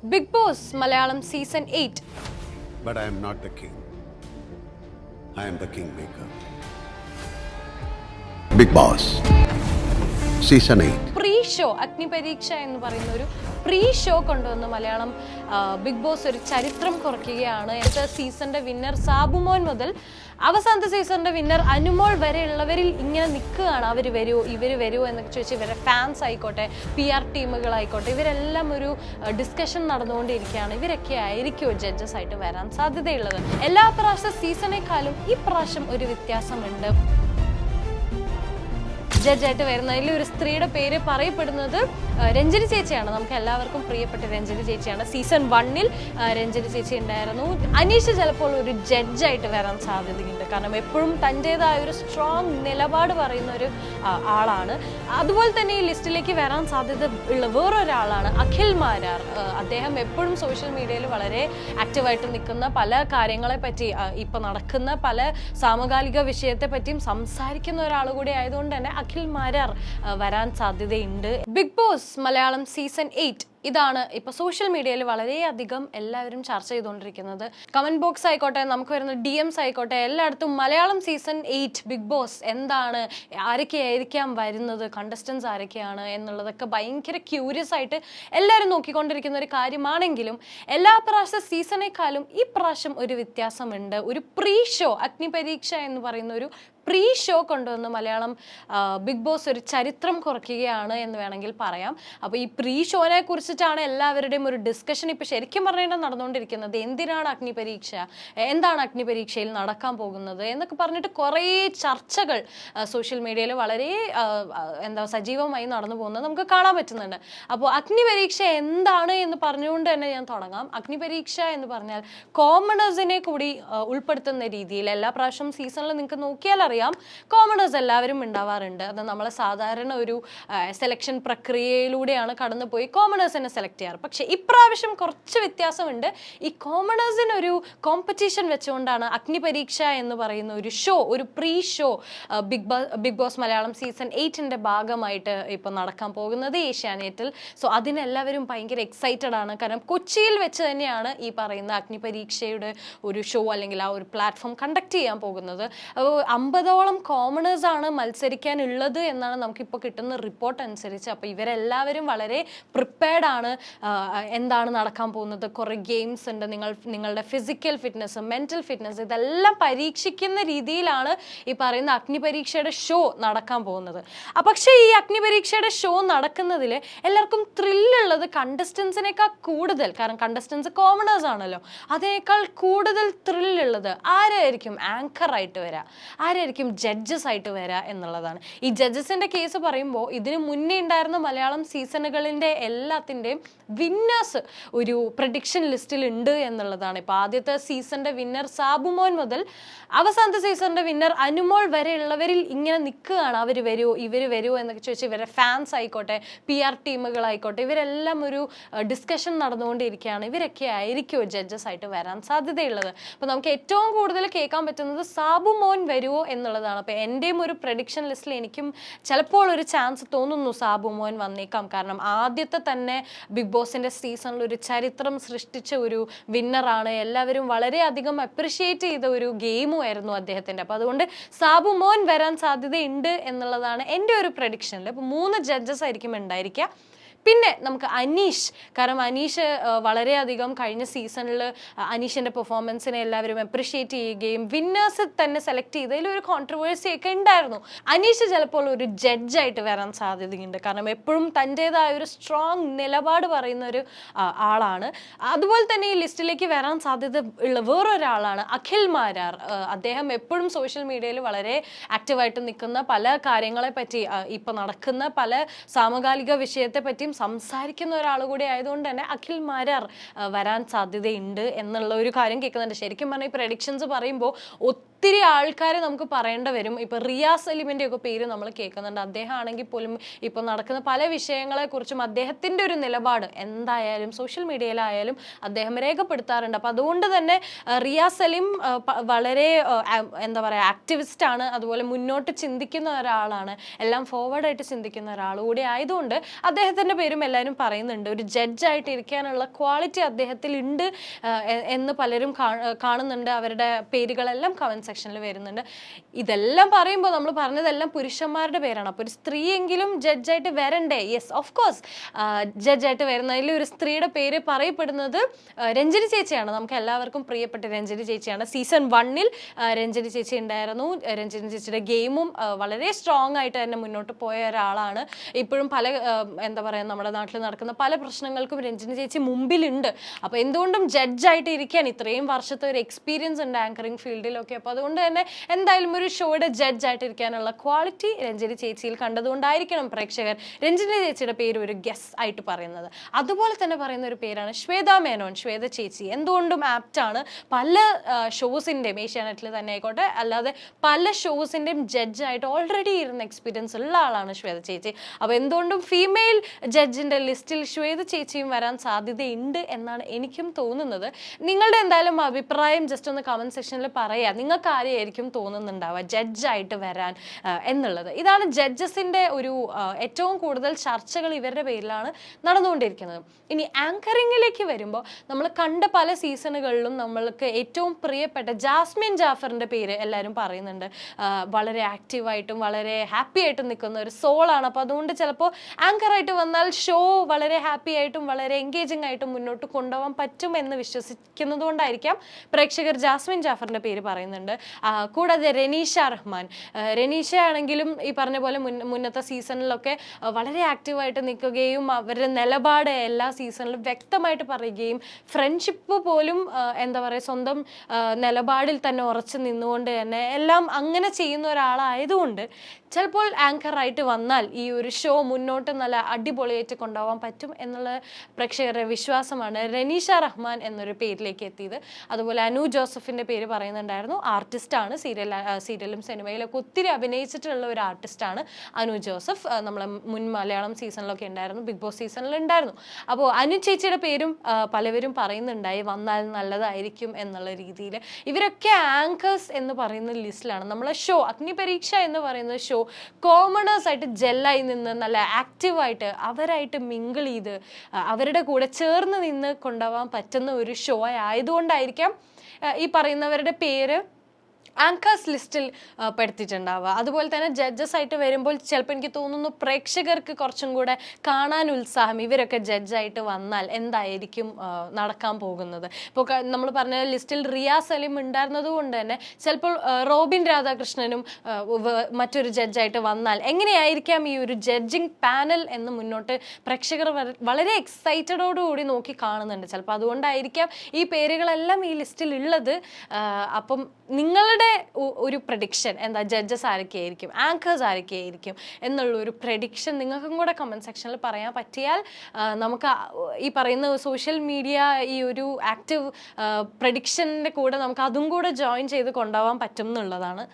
Bigg Boss Malayalam Season 8. But I am not the king. I am the kingmaker. Bigg Boss Season 8. Pre-show അഗ്നി പരീക്ഷ എന്ന് പറയുന്ന ഒരു pre-show കൊണ്ടുവന്ന് Malayalam big boss ഒരു ചരിത്രം കുറിക്കുകയാണ്. അടുത്ത സീസണിന്റെ വിന്നർ സാബുമോൻ മുതൽ അവസാനത്തെ സീസണിന്റെ വിന്നർ അനുമോൾ വരെയുള്ളവരിൽ ഇങ്ങനെ നിൽക്കുകയാണ്. അവർ വരുമോ, ഇവർ വരുമോ എന്നൊക്കെ ചോദിച്ച് ഇവരെ ഫാൻസ് ആയിക്കോട്ടെ, PR ടീമുകളായിക്കോട്ടെ, ഇവരെല്ലാം ഒരു ഡിസ്കഷൻ നടന്നുകൊണ്ടിരിക്കുകയാണ്. ഇവരൊക്കെ ആയിരിക്കുമോ ജഡ്ജസ് ആയിട്ട് വരാൻ സാധ്യതയുള്ളത്? എല്ലാ പ്രാവശ്യം സീസണേക്കാളും ഈ പ്രാവശ്യം ഒരു വ്യത്യാസമുണ്ട്. ജഡ്ജായിട്ട് വരുന്നതിൽ ഒരു സ്ത്രീയുടെ പേര് പറയപ്പെടുന്നത് രഞ്ജിനി ചേച്ചിയാണ്. നമുക്ക് എല്ലാവർക്കും പ്രിയപ്പെട്ട രഞ്ജിനി ചേച്ചിയാണ്. സീസൺ 1-ൽ രഞ്ജിനി ചേച്ചി ഉണ്ടായിരുന്നു. അനീഷ് ചിലപ്പോൾ ഒരു ജഡ്ജായിട്ട് വരാൻ സാധ്യതയുണ്ട്. കാരണം എപ്പോഴും തൻ്റെതായ ഒരു സ്ട്രോങ് നിലപാട് പറയുന്ന ഒരു ആളാണ്. അതുപോലെ തന്നെ ഈ ലിസ്റ്റിലേക്ക് വരാൻ സാധ്യത ഉള്ള വേറൊരാളാണ് അഖിൽ മാരാർ. അദ്ദേഹം എപ്പോഴും സോഷ്യൽ മീഡിയയിൽ വളരെ ആക്റ്റീവായിട്ട് നിൽക്കുന്ന, പല കാര്യങ്ങളെ പറ്റി ഇപ്പം നടക്കുന്ന പല സമകാലിക വിഷയത്തെ പറ്റിയും സംസാരിക്കുന്ന ഒരാൾ കൂടി ആയതുകൊണ്ട് തന്നെ അഖിൽ മാരാർ വരാൻ സാധ്യതയുണ്ട്. ബിഗ് ബോസ് മലയാളം സീസൺ 8 ഇതാണ് ഇപ്പോൾ സോഷ്യൽ മീഡിയയിൽ വളരെയധികം എല്ലാവരും ചർച്ച ചെയ്തുകൊണ്ടിരിക്കുന്നത്. കമന്റ് ബോക്സ് ആയിക്കോട്ടെ, നമുക്ക് വരുന്ന DMs ആയിക്കോട്ടെ, എല്ലായിടത്തും മലയാളം സീസൺ 8 ബിഗ് ബോസ് എന്താണ്, ആരൊക്കെയായിരിക്കാം വരുന്നത്, കണ്ടസ്റ്റൻസ് ആരൊക്കെയാണ് എന്നുള്ളതൊക്കെ ഭയങ്കര ക്യൂരിയസ് ആയിട്ട് എല്ലാവരും നോക്കിക്കൊണ്ടിരിക്കുന്ന ഒരു കാര്യമാണെങ്കിലും എല്ലാ പ്രാവശ്യം സീസണേക്കാളും ഈ പ്രാവശ്യം ഒരു വ്യത്യാസമുണ്ട്. ഒരു പ്രീ-ഷോ അഗ്നി പരീക്ഷ എന്ന് പറയുന്ന ഒരു പ്രീ-ഷോ കൊണ്ടുവന്ന് മലയാളം ബിഗ് ബോസ് ഒരു ചരിത്രം കുറിക്കുകയാണ് എന്ന് വേണമെങ്കിൽ പറയാം. അപ്പോൾ ഈ പ്രീ-ഷോനെ കുറിച്ചിട്ടാണ് എല്ലാവരുടെയും ഒരു ഡിസ്കഷൻ ഇപ്പോൾ ശരിക്കും പറഞ്ഞാൽ നടന്നുകൊണ്ടിരിക്കുന്നത്. എന്തിനാണ് അഗ്നി പരീക്ഷ, എന്താണ് അഗ്നി പരീക്ഷയിൽ നടക്കാൻ പോകുന്നത് എന്നൊക്കെ പറഞ്ഞിട്ട് കുറേ ചർച്ചകൾ സോഷ്യൽ മീഡിയയിൽ വളരെ സജീവമായി നടന്നു പോകുന്നത് നമുക്ക് കാണാൻ പറ്റുന്നുണ്ട്. അപ്പോൾ അഗ്നി പരീക്ഷ എന്താണ് എന്ന് പറഞ്ഞുകൊണ്ട് തന്നെ ഞാൻ തുടങ്ങാം. അഗ്നി പരീക്ഷ എന്ന് പറഞ്ഞാൽ കോമണേഴ്സിനെ കൂടി ഉൾപ്പെടുത്തുന്ന രീതിയിൽ എല്ലാ പ്രാവശ്യം സീസണിൽ നിങ്ങൾക്ക് നോക്കിയാൽ അറിയാം, കോമണേഴ്സ് എല്ലാവരും ഉണ്ടാവാറുണ്ട്. അത് നമ്മളെ സാധാരണ ഒരു സെലക്ഷൻ പ്രക്രിയയിലൂടെയാണ് കടന്നുപോയി കോമണേഴ്സിനെ സെലക്ട് ചെയ്യാറ്. പക്ഷെ ഇപ്രാവശ്യം കുറച്ച് വ്യത്യാസമുണ്ട്. ഈ കോമണേഴ്സിനൊരു കോമ്പറ്റീഷൻ വെച്ചുകൊണ്ടാണ് അഗ്നി പരീക്ഷ എന്ന് പറയുന്ന ഒരു ഷോ, ഒരു preshow Bigg Boss Malayalam season 8-ന്റെ ഭാഗമായിട്ട് ഇപ്പോൾ നടക്കാൻ പോകുന്നത് ഏഷ്യാനെറ്റിൽ. സോ അതിനെല്ലാവരും ഭയങ്കര എക്സൈറ്റഡ് ആണ്. കാരണം കൊച്ചിയിൽ വെച്ച് തന്നെയാണ് ഈ പറയുന്ന അഗ്നി പരീക്ഷയുടെ ഒരു ഷോ അല്ലെങ്കിൽ ആ ഒരു പ്ലാറ്റ്ഫോം കണ്ടക്ട് ചെയ്യാൻ പോകുന്നത്. 50ഓളം കോമണേഴ്സ് ആണ് മത്സരിക്കാനുള്ളത് എന്നാണ് നമുക്കിപ്പോൾ കിട്ടുന്ന റിപ്പോർട്ട് അനുസരിച്ച്. അപ്പോൾ ഇവരെല്ലാവരും വളരെ പ്രിപ്പയർഡ് ആണ്. എന്താണ് നടക്കാൻ പോകുന്നത്, കുറേ ഗെയിംസ് ഉണ്ട്, നിങ്ങളുടെ ഫിസിക്കൽ ഫിറ്റ്നസ്, മെൻ്റൽ ഫിറ്റ്നസ്, ഇതെല്ലാം പരീക്ഷിക്കുന്ന രീതിയിലാണ് ഈ പറയുന്ന അഗ്നി പരീക്ഷയുടെ ഷോ നടക്കാൻ പോകുന്നത്. പക്ഷേ ഈ അഗ്നി പരീക്ഷയുടെ ഷോ നടക്കുന്നതിൽ എല്ലാവർക്കും ത്രില്ലുള്ളത് കണ്ടസ്റ്റൻസിനേക്കാൾ കൂടുതൽ, കാരണം കണ്ടസ്റ്റൻസ് കോമണേഴ്സ് ആണല്ലോ, അതിനേക്കാൾ കൂടുതൽ ത്രില്ലുള്ളത് ആരായിരിക്കും ആങ്കറായിട്ട് വരിക, ആരായിരിക്കും ജഡ്ജസ് ആയിട്ട് വരിക എന്നുള്ളതാണ്. ഈ ജഡ്ജസിൻ്റെ കേസ് പറയുമ്പോൾ ഇതിന് മുന്നേ ഉണ്ടായിരുന്ന മലയാളം സീസണുകളിൻ്റെ എല്ലാത്തിൻ്റെയും വിന്നേഴ്സ് ഒരു പ്രഡിക്ഷൻ ലിസ്റ്റിൽ ഉണ്ട് എന്നുള്ളതാണ്. ഇപ്പോൾ ആദ്യത്തെ സീസണിൻ്റെ വിന്നർ സാബുമോൻ മുതൽ അവസാനത്തെ സീസണിൻ്റെ വിന്നർ അനുമോൾ വരെയുള്ളവരിൽ ഇങ്ങനെ നിൽക്കുകയാണ്. അവർ വരുമോ, ഇവർ വരുമോ എന്നൊക്കെ ചോദിച്ച് ഇവരെ ഫാൻസ് ആയിക്കോട്ടെ, PR ടീമുകളായിക്കോട്ടെ, ഇവരെല്ലാം ഒരു ഡിസ്കഷൻ നടന്നുകൊണ്ടിരിക്കുകയാണ്. ഇവരൊക്കെ ആയിരിക്കുമോ ജഡ്ജസ് ആയിട്ട് വരാൻ സാധ്യതയുള്ളത്? അപ്പോൾ നമുക്ക് ഏറ്റവും കൂടുതൽ കേൾക്കാൻ പറ്റുന്നത് സാബുമോൻ വരുമോ എന്നുള്ളതാണ്. അപ്പോൾ എൻ്റെയും ഒരു പ്രഡിക്ഷൻ ലിസ്റ്റിൽ എനിക്കും ചിലപ്പോൾ ഒരു ചാൻസ് തോന്നുന്നു സാബുമോൻ വന്നേക്കാം. കാരണം ആദ്യത്തെ തന്നെ ബിഗ് ബോസിൻ്റെ സീസണിൽ ഒരു ചരിത്രം സൃഷ്ടിച്ച ഒരു വിന്നറാണ്. എല്ലാവരും വളരെയധികം അപ്രിഷിയേറ്റ് ചെയ്ത ഒരു ഗെയിമുമായിരുന്നു അദ്ദേഹത്തിൻ്റെ. അപ്പോൾ അതുകൊണ്ട് സാബുമോൻ വരാൻ സാധ്യതയുണ്ട് എന്നുള്ളതാണ് എൻ്റെ ഒരു പ്രഡിക്ഷനിൽ. അപ്പോൾ 3 ജഡ്ജസ് ആയിരിക്കും ഉണ്ടായിരിക്കുക. പിന്നെ നമുക്ക് അനീഷ്, കാരണം അനീഷ് വളരെയധികം കഴിഞ്ഞ സീസണിൽ അനീഷിൻ്റെ പെർഫോമൻസിനെ എല്ലാവരും അപ്രിഷിയേറ്റ് ചെയ്യുകയും വിന്നേഴ്സ് തന്നെ സെലക്ട് ചെയ്തതിൽ ഒരു കോൺട്രവേഴ്സി ഒക്കെ ഉണ്ടായിരുന്നു. അനീഷ് ചിലപ്പോൾ ഒരു ജഡ്ജായിട്ട് വരാൻ സാധ്യതയുണ്ട്. കാരണം എപ്പോഴും തൻ്റെതായ ഒരു സ്ട്രോങ് നിലപാട് പറയുന്ന ഒരു ആളാണ്. അതുപോലെ തന്നെ ഈ ലിസ്റ്റിലേക്ക് വരാൻ സാധ്യത ഉള്ള വേറൊരാളാണ് അഖിൽ മാരാർ. അദ്ദേഹം എപ്പോഴും സോഷ്യൽ മീഡിയയിൽ വളരെ ആക്റ്റീവായിട്ട് നിൽക്കുന്ന, പല കാര്യങ്ങളെ പറ്റി ഇപ്പം നടക്കുന്ന പല സമകാലിക വിഷയത്തെ പറ്റിയും സംസാരിക്കുന്ന ഒരാൾ കൂടി ആയതുകൊണ്ട് തന്നെ അഖിൽ മാരാർ വരാൻ സാധ്യതയുണ്ട് എന്നുള്ള ഒരു കാര്യം കേൾക്കുന്നുണ്ട്. ശരിക്കും പറഞ്ഞാൽ ഈ പ്രഡിക്ഷൻസ് പറയുമ്പോൾ ഒത്തിരി ആൾക്കാരെ നമുക്ക് പറയേണ്ടി വരും. ഇപ്പോൾ റിയാസ് സലീമിൻ്റെ ഒക്കെ പേര് നമ്മൾ കേൾക്കുന്നുണ്ട്. അദ്ദേഹം ആണെങ്കിൽ പോലും ഇപ്പോൾ നടക്കുന്ന പല വിഷയങ്ങളെക്കുറിച്ചും അദ്ദേഹത്തിൻ്റെ ഒരു നിലപാട് എന്തായാലും സോഷ്യൽ മീഡിയയിലായാലും അദ്ദേഹം രേഖപ്പെടുത്താറുണ്ട്. അപ്പോൾ അതുകൊണ്ട് തന്നെ റിയാസ് സലീം വളരെ എന്താ പറയുക ആക്ടിവിസ്റ്റാണ്, അതുപോലെ മുന്നോട്ട് ചിന്തിക്കുന്ന ഒരാളാണ്, എല്ലാം ഫോർവേഡായിട്ട് ചിന്തിക്കുന്ന ഒരാൾ കൂടി ആയതുകൊണ്ട് അദ്ദേഹത്തിൻ്റെ പേരും എല്ലാവരും പറയുന്നുണ്ട്. ഒരു ജഡ്ജായിട്ട് ഇരിക്കാനുള്ള ക്വാളിറ്റി അദ്ദേഹത്തിൽ ഉണ്ട് എന്ന് പലരും കാണുന്നുണ്ട്. അവരുടെ പേരുകളെല്ലാം കമൻറ്റ് സെക്ഷനിൽ വരുന്നുണ്ട്. ഇതെല്ലാം പറയുമ്പോൾ നമ്മൾ പറഞ്ഞതെല്ലാം പുരുഷന്മാരുടെ പേരാണ്. അപ്പോൾ ഒരു സ്ത്രീയെങ്കിലും ജഡ്ജായിട്ട് വരണ്ടേ? യെസ്, ഓഫ് കോഴ്സ് ജഡ്ജായിട്ട് വരുന്നതിൽ ഒരു സ്ത്രീയുടെ പേര് പറയപ്പെടുന്നത് രഞ്ജിനി ചേച്ചിയാണ്. നമുക്ക് എല്ലാവർക്കും പ്രിയപ്പെട്ട രഞ്ജിനി ചേച്ചിയാണ്. സീസൺ 1 രഞ്ജിനി ചേച്ചി ഉണ്ടായിരുന്നു. രഞ്ജിനി ചേച്ചിയുടെ ഗെയിമും വളരെ സ്ട്രോങ് ആയിട്ട് തന്നെ മുന്നോട്ട് പോയ ഒരാളാണ്. ഇപ്പോഴും പല എന്താ പറയുക നമ്മുടെ നാട്ടിൽ നടക്കുന്ന പല പ്രശ്നങ്ങൾക്കും രഞ്ജിനി ചേച്ചി മുമ്പിലുണ്ട്. അപ്പോൾ എന്തുകൊണ്ടും ജഡ്ജായിട്ട് ഇരിക്കാൻ ഇത്രയും വർഷത്തെ ഒരു എക്സ്പീരിയൻസ് ഉണ്ട് ആങ്കറിങ് ഫീൽഡിലൊക്കെ. അപ്പോൾ അതുകൊണ്ട് തന്നെ എന്തായാലും ഒരു ഷോയുടെ ജഡ്ജായിട്ട് ഇരിക്കാനുള്ള ക്വാളിറ്റി രഞ്ജിനി ചേച്ചിയിൽ കണ്ടതുകൊണ്ടായിരിക്കണം പ്രേക്ഷകർ രഞ്ജിനി ചേച്ചിയുടെ പേര് ഒരു ഗെസ് ആയിട്ട് പറയുന്നത്. അതുപോലെ തന്നെ പറയുന്ന ഒരു പേരാണ് ശ്വേത മേനോൻ. ശ്വേത ചേച്ചി എന്തുകൊണ്ടും ആപ്റ്റാണ്. പല ഷോസിൻ്റെയും ഏഷ്യാനെറ്റിൽ തന്നെ ആയിക്കോട്ടെ അല്ലാതെ പല ഷോസിൻ്റെയും ജഡ്ജായിട്ട് ഓൾറെഡി ഇരുന്ന എക്സ്പീരിയൻസ് ഉള്ള ആളാണ് ശ്വേത ചേച്ചി. അപ്പോൾ എന്തുകൊണ്ടും ഫീമെയിൽ ജഡ്ജിൻ്റെ ലിസ്റ്റിൽ ശ്വേത ചേച്ചിയും വരാൻ സാധ്യതയുണ്ട് എന്നാണ് എനിക്കും തോന്നുന്നത്. നിങ്ങളുടെ എന്തായാലും അഭിപ്രായം ജസ്റ്റ് ഒന്ന് കമൻറ്റ് സെക്ഷനിൽ പറയുക. നിങ്ങൾക്ക് ആരെയായിരിക്കും തോന്നുന്നുണ്ടാവുക ജഡ്ജായിട്ട് വരാൻ എന്നുള്ളത്. ഇതാണ് ജഡ്ജസിൻ്റെ ഒരു ഏറ്റവും കൂടുതൽ ചർച്ചകൾ ഇവരുടെ പേരിലാണ് നടന്നുകൊണ്ടിരിക്കുന്നത്. ഇനി ആങ്കറിങ്ങിലേക്ക് വരുമ്പോൾ നമ്മൾ കണ്ട പല സീസണുകളിലും നമ്മൾക്ക് ഏറ്റവും പ്രിയപ്പെട്ട ജാസ്മിൻ ജാഫറിൻ്റെ പേര് എല്ലാവരും പറയുന്നുണ്ട്. വളരെ ആക്റ്റീവായിട്ടും വളരെ ഹാപ്പി ആയിട്ടും നിൽക്കുന്ന ഒരു സോളാണ്. അപ്പോൾ അതുകൊണ്ട് ചിലപ്പോൾ ആങ്കറായിട്ട് വന്നാൽ ഷോ വളരെ ഹാപ്പി ആയിട്ടും വളരെ എൻഗേജിങ് ആയിട്ടും മുന്നോട്ട് കൊണ്ടുപോകാൻ പറ്റും എന്ന് വിശ്വസിക്കുന്നത് കൊണ്ടായിരിക്കാം പ്രേക്ഷകർ ജാസ്മിൻ ജാഫറിൻ്റെ പേര് പറയുന്നുണ്ട്. കൂടാതെ റെനീഷ റഹ്മാൻ. റെനീഷ ആണെങ്കിലും ഈ പറഞ്ഞ പോലെ മുന്നത്തെ സീസണിലൊക്കെ വളരെ ആക്റ്റീവായിട്ട് നിൽക്കുകയും അവരുടെ നിലപാട് എല്ലാ സീസണിലും വ്യക്തമായിട്ട് പറയുകയും ഫ്രണ്ട്ഷിപ്പ് പോലും എന്താ പറയുക സ്വന്തം നിലപാടിൽ തന്നെ ഉറച്ചു നിന്നുകൊണ്ട് തന്നെ എല്ലാം അങ്ങനെ ചെയ്യുന്ന ഒരാളായതുകൊണ്ട് ചിലപ്പോൾ ആങ്കറായിട്ട് വന്നാൽ ഈ ഒരു ഷോ മുന്നോട്ട് നല്ല അടിപൊളിയായിട്ട് കൊണ്ടുപോകാൻ പറ്റും എന്നുള്ള പ്രേക്ഷകരുടെ വിശ്വാസമാണ് റെനീഷ റഹ്മാൻ എന്നൊരു പേരിലേക്ക് എത്തിയത്. അതുപോലെ അനു ജോസഫിൻ്റെ പേര് പറയുന്നുണ്ടായിരുന്നു. ആർട്ടിസ്റ്റാണ്, സീരിയലും സിനിമയിലൊക്കെ ഒത്തിരി അഭിനയിച്ചിട്ടുള്ള ഒരു ആർട്ടിസ്റ്റാണ് അനു ജോസഫ്. നമ്മളെ മുൻ മലയാളം സീസണിലൊക്കെ ഉണ്ടായിരുന്നു, ബിഗ് ബോസ് സീസണിൽ ഉണ്ടായിരുന്നു. അപ്പോൾ അനു ചേച്ചിയുടെ പേരും പലവരും പറയുന്നുണ്ടായി വന്നാൽ നല്ലതായിരിക്കും എന്നുള്ള രീതിയിൽ. ഇവരൊക്കെ ആങ്കേഴ്സ് എന്ന് പറയുന്ന ലിസ്റ്റിലാണ്. നമ്മളെ ഷോ അഗ്നിപരീക്ഷ എന്ന് പറയുന്ന ഷോ കോമണേഴ്സ് ആയിട്ട് ജെല്ലായി നിന്ന് നല്ല ആക്റ്റീവായിട്ട് അവരായിട്ട് മിങ്കിൾ ചെയ്ത് അവരുടെ കൂടെ ചേർന്ന് നിന്ന് കൊണ്ടുപോകാൻ പറ്റുന്ന ഒരു ഷോ ആയതുകൊണ്ടായിരിക്കാം ഈ പറയുന്നവരുടെ പേര് ആങ്കേഴ്സ് ലിസ്റ്റിൽ പെടുത്തിയിട്ടുണ്ടാവുക. അതുപോലെ തന്നെ ജഡ്ജസ് ആയിട്ട് വരുമ്പോൾ ചിലപ്പോൾ എനിക്ക് തോന്നുന്നു പ്രേക്ഷകർക്ക് കുറച്ചും കൂടെ കാണാൻ ഉത്സാഹം ഇവരൊക്കെ ജഡ്ജായിട്ട് വന്നാൽ എന്തായിരിക്കും നടക്കാൻ പോകുന്നത്. ഇപ്പോൾ നമ്മൾ പറഞ്ഞ ലിസ്റ്റിൽ റിയാസ് സലീം ഉണ്ടായിരുന്നത് കൊണ്ട് തന്നെ ചിലപ്പോൾ റോബിൻ രാധാകൃഷ്ണനും മറ്റൊരു ജഡ്ജായിട്ട് വന്നാൽ എങ്ങനെയായിരിക്കാം ഈ ഒരു ജഡ്ജിങ് പാനൽ എന്ന് മുന്നോട്ട് പ്രേക്ഷകർ വളരെ എക്സൈറ്റഡോടുകൂടി നോക്കി കാണുന്നുണ്ട്. ചിലപ്പോൾ അതുകൊണ്ടായിരിക്കാം ഈ പേരുകളെല്ലാം ഈ ലിസ്റ്റിൽ ഉള്ളത്. അപ്പം നിങ്ങളുടെ ഒരു പ്രഡിക്ഷൻ എന്താ, ജഡ്ജസ് ആരൊക്കെയായിരിക്കും, ആങ്കേഴ്സ് ആരൊക്കെയായിരിക്കും എന്നുള്ള ഒരു പ്രഡിക്ഷൻ നിങ്ങൾക്കും കൂടെ കമൻറ്റ് സെക്ഷനിൽ പറയാൻ പറ്റിയാൽ നമുക്ക് ഈ പറയുന്ന സോഷ്യൽ മീഡിയ ഈ ഒരു ആക്റ്റീവ് പ്രഡിക്ഷൻ്റെ കൂടെ നമുക്ക് അതും കൂടെ ജോയിൻ ചെയ്ത് കൊണ്ടുപോകാൻ പറ്റും എന്നുള്ളതാണ്.